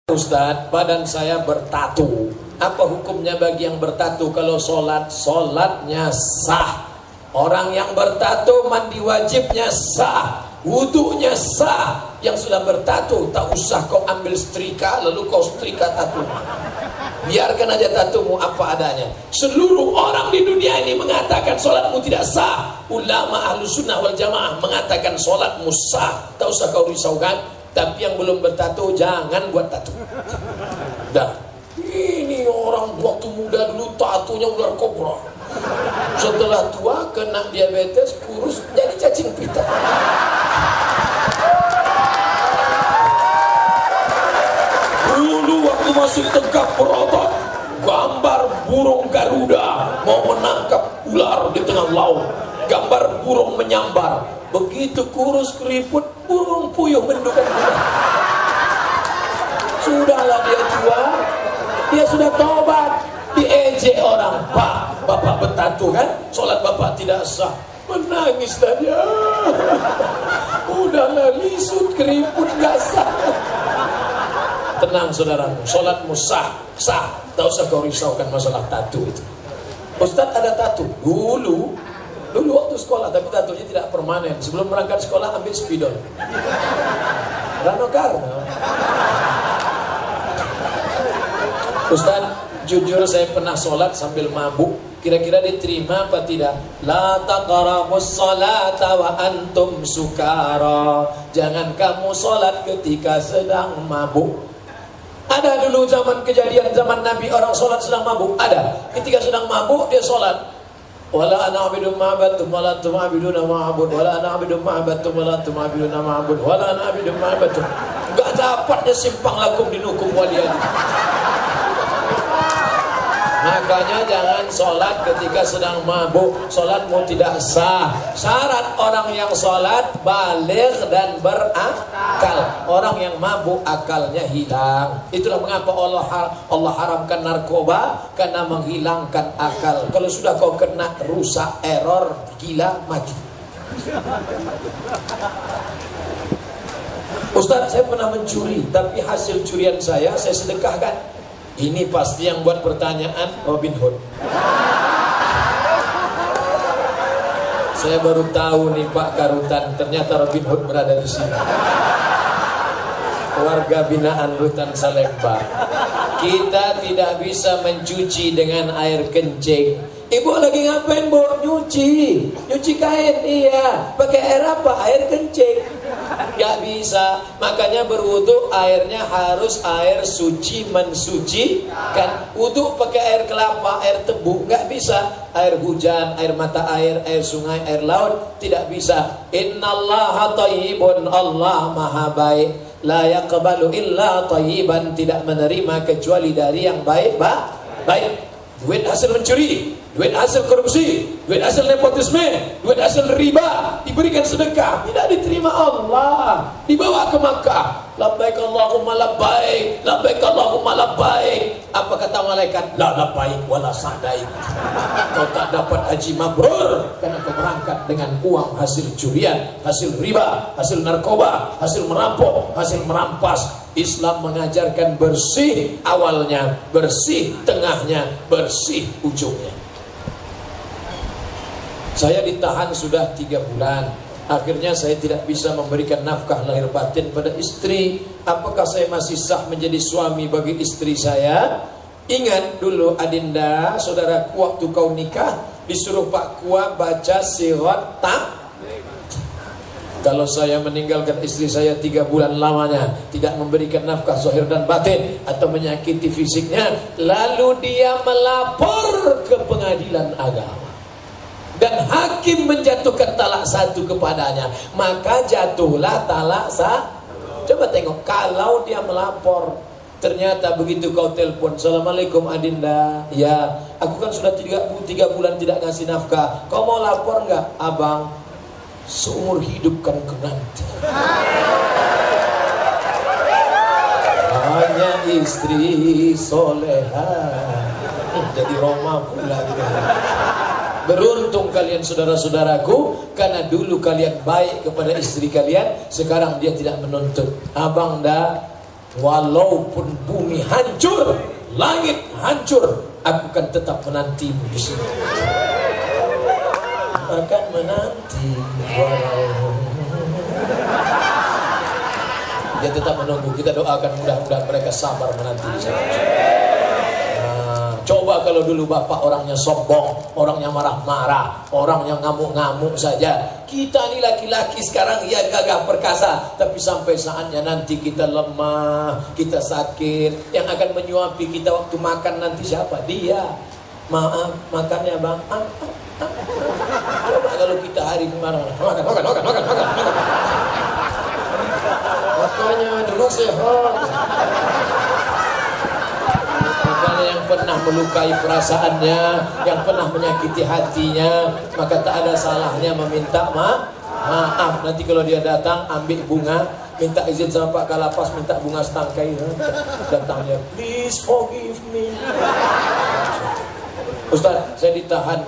Ustadz, badan saya bertatu. Apa hukumnya bagi yang bertatu? Kalau sholat, sholatnya sah. Orang yang bertatu mandi wajibnya sah, wudunya sah. Yang sudah bertatu tak usah kau ambil setrika lalu kau setrika tatu. Biarkan aja tatumu apa adanya. Seluruh orang di dunia ini mengatakan sholatmu tidak sah. Ulama ahlu sunnah wal jamaah mengatakan sholatmu sah. Tak usah kau risaukan. Tapi yang belum bertato jangan buat tato. Dah. Ini orang waktu muda dulu tatonya ular kobra. Setelah tua kena diabetes, kurus jadi cacing pita. Dulu waktu masih tegak berotot, gambar burung Garuda mau menangkap ular di tengah laut. Gambar burung menyambar. Begitu kurus keriput, burung puyuh mendukan ular. Sudahlah dia tua, dia sudah tobat. Diejek orang, Pak, bapak bertato kan? Sholat bapak tidak sah. Menangislah dia. Udahlah lisut keriput gak sah. Tenang saudaramu, sholatmu sah, sah. Tak usah kau risaukan masalah tato itu. Ustadz ada tato dulu waktu sekolah, tapi tatonya tidak permanen. Sebelum berangkat sekolah ambil spidol. Rano Karno. Ustadz, jujur saya pernah sholat sambil mabuk. Kira-kira diterima apa tidak? La taqrabus sholata wa antum sukara. Jangan kamu sholat ketika sedang mabuk. Ada dulu zaman kejadian zaman Nabi orang sholat sedang mabuk. Ada. Ketika sedang mabuk dia sholat. Wala ana abidu ma'abatum wala antum abiduna ma'abud wala ana abidu ma'abatum wala antum abiduna ma'abud wala ana abidu ma'abatum. Enggak dapatnya simpang lakum dinukum waliyadi. Makanya jangan sholat ketika sedang mabuk. Sholatmu tidak sah. Syarat orang yang sholat baligh dan berakal. Orang yang mabuk akalnya hilang. Itulah mengapa Allah haramkan narkoba, karena menghilangkan akal. Kalau sudah kau kena rusak, error, gila, mati. Ustaz, saya pernah mencuri, tapi hasil curian saya sedekahkan. Ini pasti yang buat pertanyaan Robin Hood. Saya baru tahu nih Pak Karutan, ternyata Robin Hood berada di sini. Warga binaan Rutan Salemba. Kita tidak bisa mencuci dengan air kencing. Ibu lagi ngapain, Bu? Nyuci kain. Iya. Pakai air apa? Air kencing. Gak bisa. Makanya berwudu airnya harus air suci, mensucikan. Wudu pakai air kelapa, air tebu, gak bisa. Air hujan, air mata air sungai, air laut, tidak bisa. Innallaha thayyibun, Allah maha baik. La yaqbalu illa thayyiban, tidak menerima kecuali dari yang baik. Baik. Duit hasil mencuri, duit hasil korupsi, duit hasil nepotisme, duit hasil riba diberikan sedekah, tidak diterima Allah. Dibawa ke Makkah, labbaik Allahumma labbaik, labbaik Allahumma labbaik. Apa kata malaikat? La labbaik wala sa'daik. Kau tak dapat haji mabrur karena kau berangkat dengan uang hasil curian, hasil riba, hasil narkoba, hasil merampok, hasil merampas. Islam mengajarkan bersih awalnya, bersih tengahnya, bersih ujungnya. Saya ditahan sudah 3 bulan. Akhirnya saya tidak bisa memberikan nafkah lahir batin pada istri. Apakah saya masih sah menjadi suami bagi istri saya? Ingat dulu Adinda, saudaraku, waktu kau nikah disuruh Pak Kua baca sirat tak. Kalau saya meninggalkan istri saya 3 bulan lamanya, tidak memberikan nafkah zahir dan batin, atau menyakiti fisiknya, lalu dia melapor ke pengadilan agama dan hakim menjatuhkan talak 1 kepadanya, maka jatuhlah talak 1. Coba tengok, kalau dia melapor, ternyata begitu kau telepon, Assalamualaikum Adinda, ya aku kan sudah 3 bulan tidak ngasih nafkah, kau mau lapor nggak? Abang, seumur hidup kan ke nanti. Hanya istri soleha. Jadi Roma pula gitu. Beruntung kalian saudara-saudaraku, karena dulu kalian baik kepada istri kalian, sekarang dia tidak menuntut. Abang dah walaupun bumi hancur, langit hancur, aku akan tetap menantimu di sini. Akan menanti walau. Dia tetap menunggu. Kita doakan mudah-mudahan mereka sabar menanti di sana. Coba kalau dulu bapak orangnya sombong, orangnya marah-marah, orangnya ngamuk-ngamuk saja. Kita ini laki-laki sekarang ya gagah perkasa, tapi sampai saatnya nanti kita lemah, kita sakit. Yang akan menyuapi kita waktu makan nanti siapa? Dia. Maaf, makannya bang. Coba kalau kita hari kemana-mana, makan. Makanya dulu sehat. Yang pernah melukai perasaannya, yang pernah menyakiti hatinya, maka tak ada salahnya meminta maaf. Nanti kalau dia datang ambil bunga, minta izin sama Pak Kalapas, minta bunga setangkai, datangnya please forgive me. Ustaz, saya ditahan.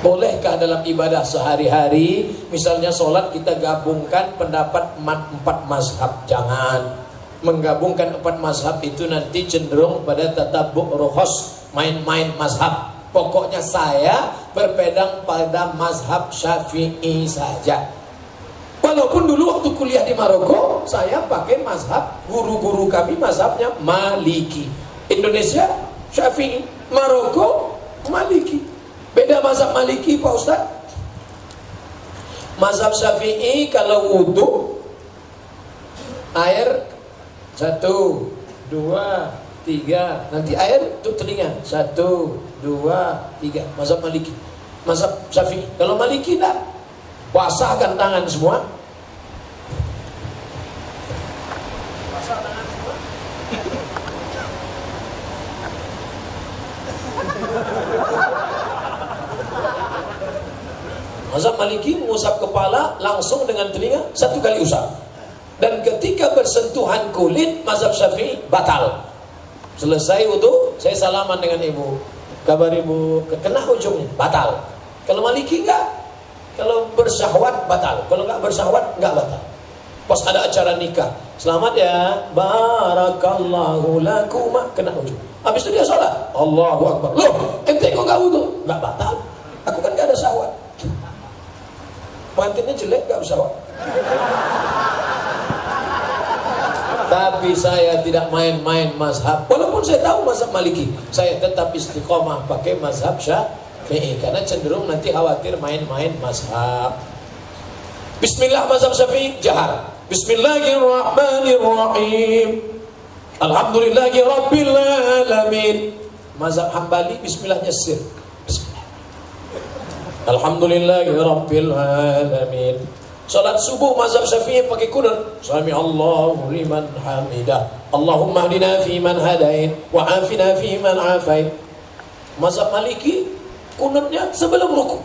Bolehkah dalam ibadah sehari-hari, misalnya sholat kita gabungkan pendapat 4 mazhab? Jangan. Menggabungkan 4 mazhab itu nanti cenderung pada tatabuk rohos, main-main mazhab. Pokoknya saya berpegang pada mazhab Syafi'i saja. Walaupun dulu waktu kuliah di Maroko, saya pakai mazhab, guru-guru kami mazhabnya Maliki. Indonesia Syafi'i, Maroko Maliki. Beda mazhab Maliki Pak Ustaz. Mazhab Syafi'i kalau wudu, air 1, 2, 3, nanti air untuk telinga 1, 2, 3. Mazhab Maliki. Mazhab Syafi'i. Kalau Maliki enggak, basahkan tangan semua. Basah tangan semua. Mazhab Maliki mengusap kepala langsung dengan telinga 1 kali usap. Dan ketika bersentuhan kulit, mazhab Syafi'i batal. Selesai wudu, saya salaman dengan ibu. Kabar ibu, kena ujungnya, batal. Kalau Maliki enggak. Kalau bersyahwat batal. Kalau enggak bersyahwat enggak batal. Pas ada acara nikah, selamat ya, barakallahu lakuma, kena ujung. Habis itu dia sholat, Allahu Akbar. Loh, ente kok enggak wudu? Enggak batal. Aku kan enggak ada syahwat. Pengantinnya jelek enggak bersyahwat. Tapi saya tidak main-main mazhab. Walaupun saya tahu mazhab Maliki, saya tetap istiqomah pakai mazhab Syafi'i. Karena cenderung nanti khawatir main-main mazhab. Bismillah mazhab Syafi'i, jahar. Bismillahirrahmanirrahim. Alhamdulillahi rabbil alamin. Mazhab Hambali, bismillahnya sir. Bismillah. Alhamdulillahi rabbil alamin. Salat subuh mazhab Syafi'i pakai kunut. Sami Allahu liman hamidah. Allahumma hdina fi man hadait wa afina fi man afait. Mazhab Maliki kunutnya sebelum ruku.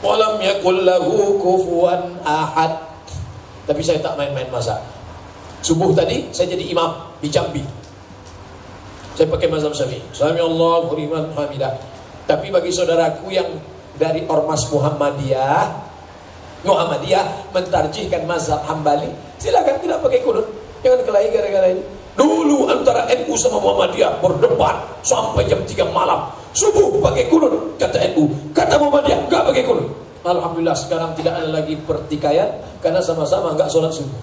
Walam yakul lahu kufuwan ahad. Tapi saya tak main-main mazhab. Subuh tadi saya jadi imam di Jambi. Saya pakai mazhab Syafi'i. Sami Allahu liman hamidah. Tapi bagi saudaraku yang dari Ormas Muhammadiyah mentarjihkan mazhab Hambali, silakan tidak pakai kunut. Jangan kelahi gara-gara ini. Dulu antara NU sama Muhammadiyah berdebat sampai jam 3 malam. Subuh pakai kunut, kata NU. Kata Muhammadiyah, enggak pakai kunut. Alhamdulillah sekarang tidak ada lagi pertikaian karena sama-sama enggak sholat subuh.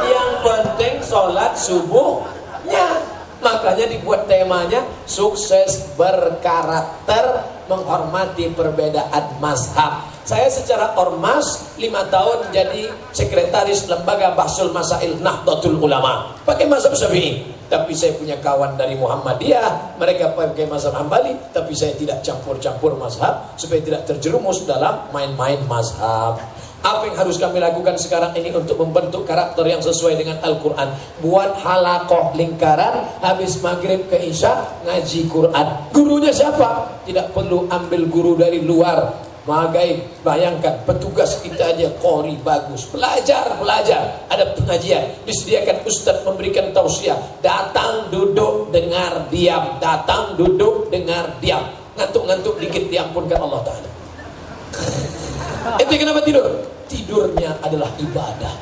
Yang penting sholat subuhnya. Makanya dibuat temanya sukses berkarakter, menghormati perbedaan mazhab. Saya secara ormas 5 tahun jadi sekretaris lembaga Bahsul Masail Nahdlatul Ulama pakai mazhab Syafi'i. Tapi saya punya kawan dari Muhammadiyah, mereka pakai mazhab Hambali, tapi saya tidak campur-campur mazhab supaya tidak terjerumus dalam main-main mazhab. Apa yang harus kami lakukan sekarang ini untuk membentuk karakter yang sesuai dengan Al-Quran? Buat halakoh lingkaran, habis maghrib ke isya ngaji Quran. Gurunya siapa? Tidak perlu ambil guru dari luar. Magai, bayangkan petugas kita aja qori bagus. Belajar. Ada pengajian, disediakan ustaz memberikan tausiah. Datang, duduk, dengar, diam. Datang, duduk, dengar, diam. Ngantuk-ngantuk dikit diampunkan Allah Ta'ala. Ente kenapa tidur? tidurnya adalah ibadah.